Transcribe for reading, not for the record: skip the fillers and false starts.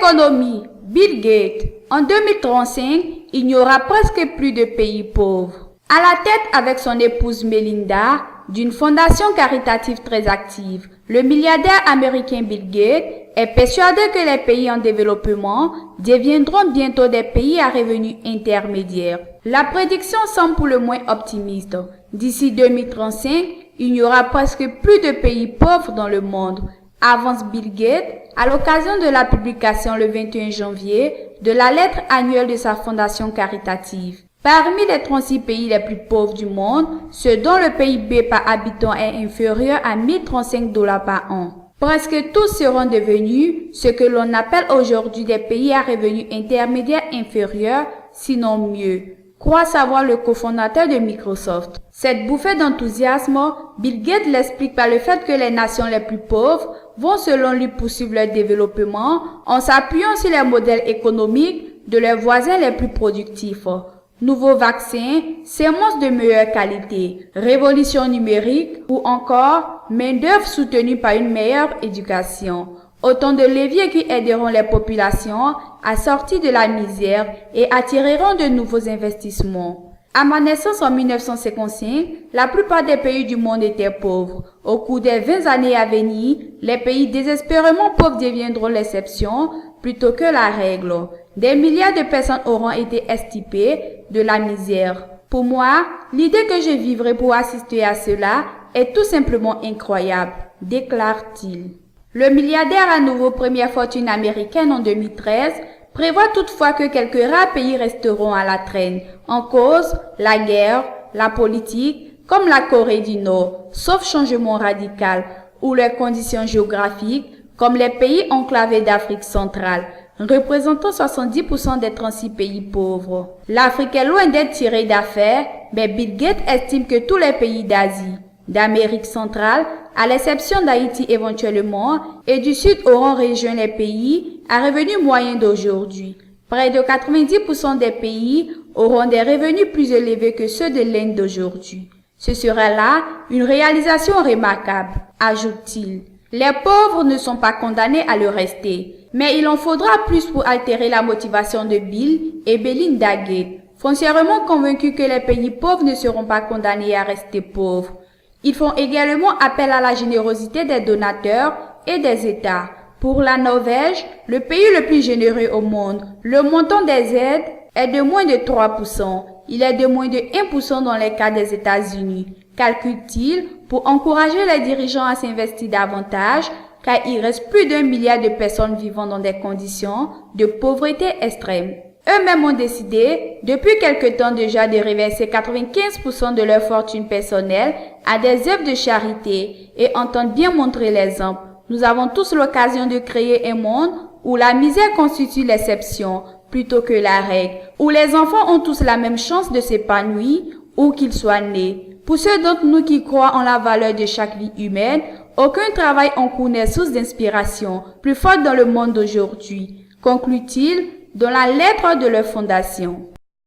L'économie. Bill Gates. En 2035, il n'y aura presque plus de pays pauvres. À la tête avec son épouse Melinda, d'une fondation caritative très active, le milliardaire américain Bill Gates est persuadé que les pays en développement deviendront bientôt des pays à revenus intermédiaires. La prédiction semble pour le moins optimiste. D'ici 2035, il n'y aura presque plus de pays pauvres dans le monde, avance Bill Gates à l'occasion de la publication le 21 janvier de la lettre annuelle de sa fondation caritative. Parmi les 36 pays les plus pauvres du monde, ceux dont le PIB par habitant est inférieur à 1035 $ par an. Presque tous seront devenus ce que l'on appelle aujourd'hui des pays à revenus intermédiaires inférieurs, sinon mieux, croit savoir le cofondateur de Microsoft. Cette bouffée d'enthousiasme, Bill Gates l'explique par le fait que les nations les plus pauvres vont selon lui poursuivre leur développement en s'appuyant sur les modèles économiques de leurs voisins les plus productifs. Nouveaux vaccins, semences de meilleure qualité, révolution numérique ou encore main-d'œuvre soutenue par une meilleure éducation. Autant de leviers qui aideront les populations à sortir de la misère et attireront de nouveaux investissements. À ma naissance en 1955, la plupart des pays du monde étaient pauvres. Au cours des 20 années à venir, les pays désespérément pauvres deviendront l'exception plutôt que la règle. Des milliards de personnes auront été extirpées de la misère. Pour moi, l'idée que je vivrai pour assister à cela est tout simplement incroyable, déclare-t-il. Le milliardaire à nouveau première fortune américaine en 2013 prévoit toutefois que quelques rares pays resteront à la traîne. En cause, la guerre, la politique, comme la Corée du Nord, sauf changement radical, ou les conditions géographiques, comme les pays enclavés d'Afrique centrale, représentant 70% des 36 pays pauvres. L'Afrique est loin d'être tirée d'affaire, mais Bill Gates estime que tous les pays d'Asie, d'Amérique centrale, à l'exception d'Haïti éventuellement, et du Sud auront rejoint les pays à revenus moyens d'aujourd'hui. Près de 90% des pays auront des revenus plus élevés que ceux de l'Inde d'aujourd'hui. Ce sera là une réalisation remarquable, ajoute-t-il. Les pauvres ne sont pas condamnés à le rester, mais il en faudra plus pour altérer la motivation de Bill et Melinda Gates, foncièrement convaincus que les pays pauvres ne seront pas condamnés à rester pauvres. Ils font également appel à la générosité des donateurs et des États. Pour la Norvège, le pays le plus généreux au monde, le montant des aides est de moins de 3%. Il est de moins de 1% dans les cas des États-Unis, calcule-t-il, pour encourager les dirigeants à s'investir davantage, car il reste plus d'1 milliard de personnes vivant dans des conditions de pauvreté extrême. Eux-mêmes ont décidé, depuis quelque temps déjà, de reverser 95% de leur fortune personnelle à des œuvres de charité et entendent bien montrer l'exemple. Nous avons tous l'occasion de créer un monde où la misère constitue l'exception plutôt que la règle, où les enfants ont tous la même chance de s'épanouir où qu'ils soient nés. Pour ceux d'entre nous qui croient en la valeur de chaque vie humaine, aucun travail en cours n'est source d'inspiration plus forte dans le monde d'aujourd'hui, conclut-il dans la lettre de leur fondation.